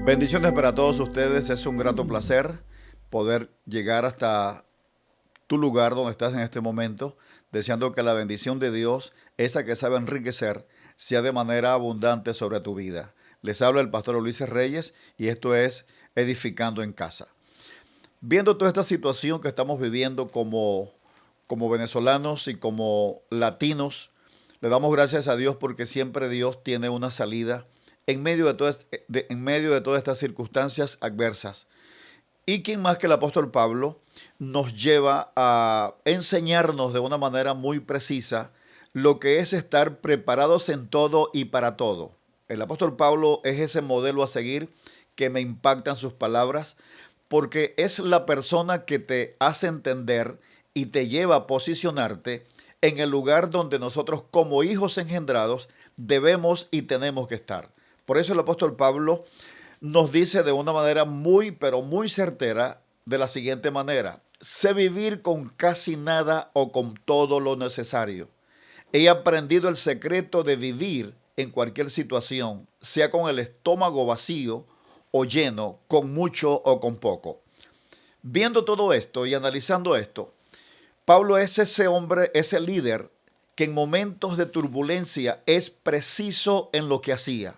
Bendiciones para todos ustedes. Es un grato placer poder llegar hasta tu lugar donde estás en este momento, deseando que la bendición de Dios, esa que sabe enriquecer, sea de manera abundante sobre tu vida. Les habla el pastor Ulises Reyes y esto es Edificando en Casa. Viendo toda esta situación que estamos viviendo como venezolanos y como latinos, le damos gracias a Dios porque siempre Dios tiene una salida en medio de todas estas circunstancias adversas. Y quién más que el apóstol Pablo nos lleva a enseñarnos de una manera muy precisa lo que es estar preparados en todo y para todo. El apóstol Pablo es ese modelo a seguir que me impactan sus palabras porque es la persona que te hace entender y te lleva a posicionarte en el lugar donde nosotros como hijos engendrados debemos y tenemos que estar. Por eso el apóstol Pablo nos dice de una manera muy, pero muy certera de la siguiente manera: sé vivir con casi nada o con todo lo necesario. He aprendido el secreto de vivir en cualquier situación, sea con el estómago vacío o lleno, con mucho o con poco. Viendo todo esto y analizando esto, Pablo es ese hombre, ese líder que en momentos de turbulencia es preciso en lo que hacía.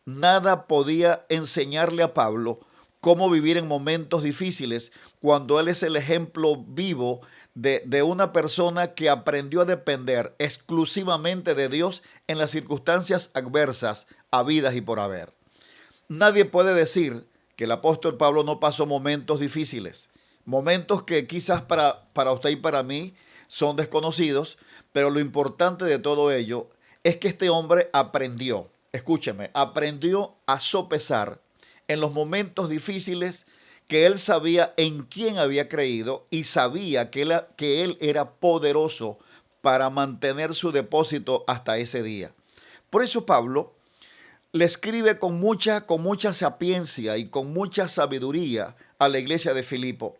Nada podía enseñarle a Pablo cómo vivir en momentos difíciles cuando él es el ejemplo vivo de una persona que aprendió a depender exclusivamente de Dios en las circunstancias adversas, habidas y por haber. Nadie puede decir que el apóstol Pablo no pasó momentos difíciles, momentos que quizás para usted y para mí son desconocidos, pero lo importante de todo ello es que este hombre aprendió, escúcheme, aprendió a sopesar en los momentos difíciles que él sabía en quién había creído y sabía que él era poderoso para mantener su depósito hasta ese día. Por eso Pablo le escribe con mucha sapiencia y con mucha sabiduría a la iglesia de Filipo.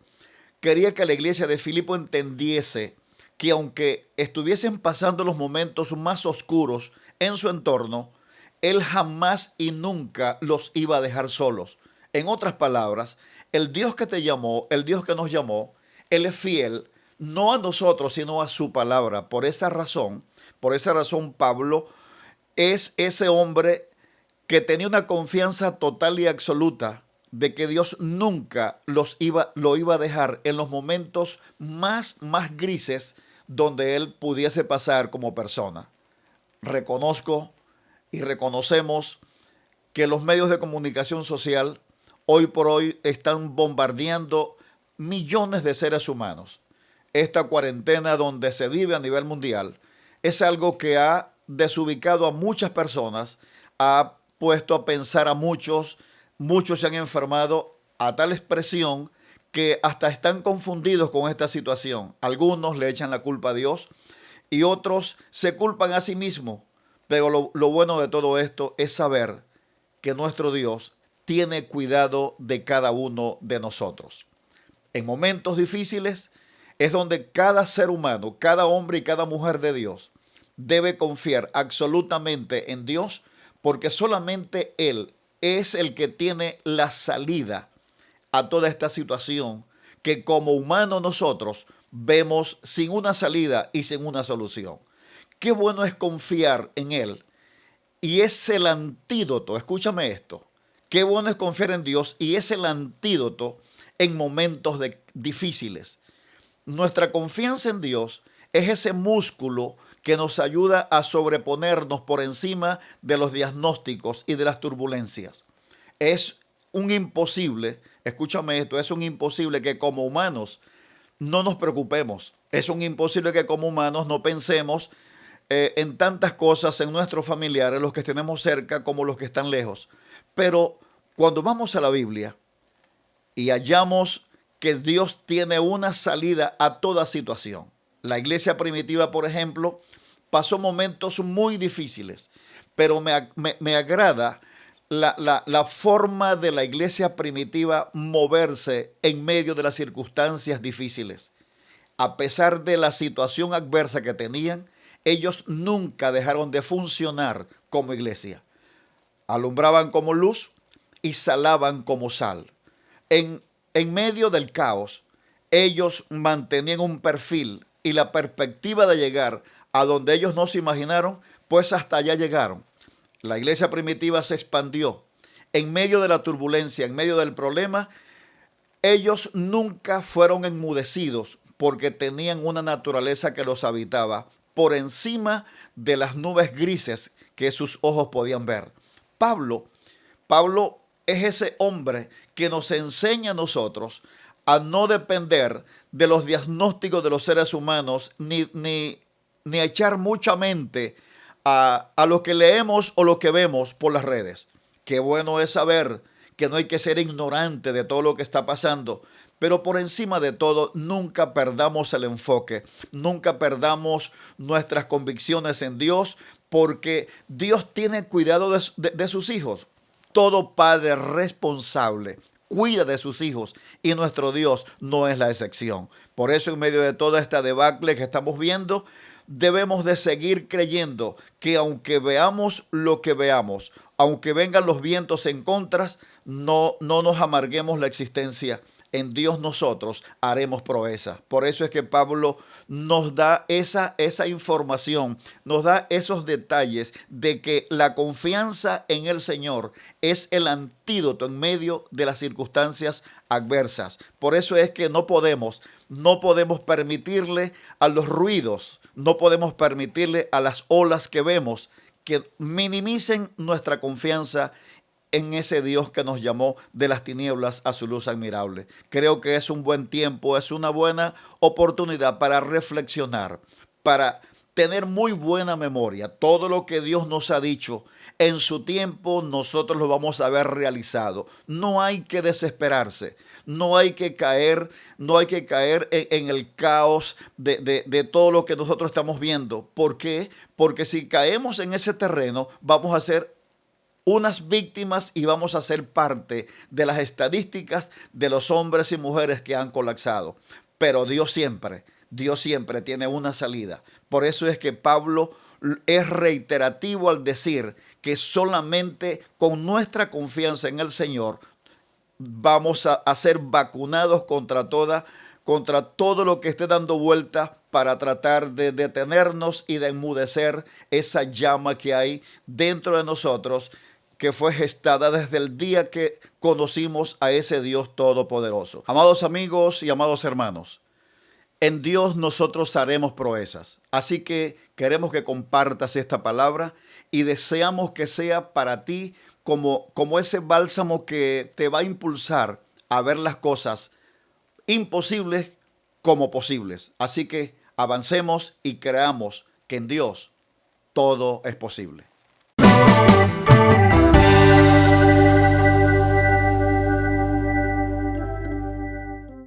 Quería que la iglesia de Filipo entendiese que aunque estuviesen pasando los momentos más oscuros en su entorno, él jamás y nunca los iba a dejar solos. En otras palabras, el Dios que te llamó, el Dios que nos llamó, Él es fiel, no a nosotros, sino a su palabra. Por esa razón, Pablo es ese hombre que tenía una confianza total y absoluta de que Dios nunca lo iba a dejar en los momentos más grises donde él pudiese pasar como persona. Reconozco y reconocemos que los medios de comunicación social hoy por hoy están bombardeando millones de seres humanos. Esta cuarentena donde se vive a nivel mundial es algo que ha desubicado a muchas personas, ha puesto a pensar a muchos se han enfermado a tal expresión que hasta están confundidos con esta situación. Algunos le echan la culpa a Dios y otros se culpan a sí mismos. Pero lo bueno de todo esto es saber que nuestro Dios tiene cuidado de cada uno de nosotros. En momentos difíciles es donde cada ser humano, cada hombre y cada mujer de Dios debe confiar absolutamente en Dios, porque solamente Él es el que tiene la salida a toda esta situación que como humanos nosotros vemos sin una salida y sin una solución. Qué bueno es confiar en Él. Y es el antídoto, escúchame esto, qué bueno es confiar en Dios y es el antídoto en momentos difíciles. Nuestra confianza en Dios es ese músculo que nos ayuda a sobreponernos por encima de los diagnósticos y de las turbulencias. Es un imposible, escúchame esto, es un imposible que como humanos no nos preocupemos. Es un imposible que como humanos no pensemos en tantas cosas en nuestros familiares, los que tenemos cerca como los que están lejos. Pero cuando vamos a la Biblia y hallamos que Dios tiene una salida a toda situación. La iglesia primitiva, por ejemplo, pasó momentos muy difíciles, pero me agrada la forma de la iglesia primitiva moverse en medio de las circunstancias difíciles. A pesar de la situación adversa que tenían, ellos nunca dejaron de funcionar como iglesia. Alumbraban como luz, y salaban como sal. En medio del caos, ellos mantenían un perfil y la perspectiva de llegar a donde ellos no se imaginaron, pues hasta allá llegaron. La iglesia primitiva se expandió. En medio de la turbulencia, en medio del problema, ellos nunca fueron enmudecidos porque tenían una naturaleza que los habitaba por encima de las nubes grises que sus ojos podían ver. Pablo, Pablo es ese hombre que nos enseña a nosotros a no depender de los diagnósticos de los seres humanos ni a echar mucha mente a lo que leemos o lo que vemos por las redes. Qué bueno es saber que no hay que ser ignorante de todo lo que está pasando, pero por encima de todo, nunca perdamos el enfoque, nunca perdamos nuestras convicciones en Dios, porque Dios tiene cuidado de sus hijos. Todo padre responsable cuida de sus hijos y nuestro Dios no es la excepción. Por eso, en medio de toda esta debacle que estamos viendo, debemos de seguir creyendo que aunque veamos lo que veamos, aunque vengan los vientos en contra, no nos amarguemos la existencia. En Dios nosotros haremos proeza. Por eso es que Pablo nos da esa información, nos da esos detalles de que la confianza en el Señor es el antídoto en medio de las circunstancias adversas. Por eso es que no podemos permitirle a los ruidos, no podemos permitirle a las olas que vemos que minimicen nuestra confianza en ese Dios que nos llamó de las tinieblas a su luz admirable. Creo que es un buen tiempo, es una buena oportunidad para reflexionar, para tener muy buena memoria. Todo lo que Dios nos ha dicho, en su tiempo nosotros lo vamos a ver realizado. No hay que desesperarse, no hay que caer en el caos de todo lo que nosotros estamos viendo. ¿Por qué? Porque si caemos en ese terreno, vamos a ser unas víctimas y vamos a ser parte de las estadísticas de los hombres y mujeres que han colapsado. Pero Dios siempre tiene una salida. Por eso es que Pablo es reiterativo al decir que solamente con nuestra confianza en el Señor vamos a ser vacunados contra todo lo que esté dando vuelta para tratar de detenernos y de enmudecer esa llama que hay dentro de nosotros, que fue gestada desde el día que conocimos a ese Dios todopoderoso. Amados amigos y amados hermanos, en Dios nosotros haremos proezas. Así que queremos que compartas esta palabra y deseamos que sea para ti como ese bálsamo que te va a impulsar a ver las cosas imposibles como posibles. Así que avancemos y creamos que en Dios todo es posible.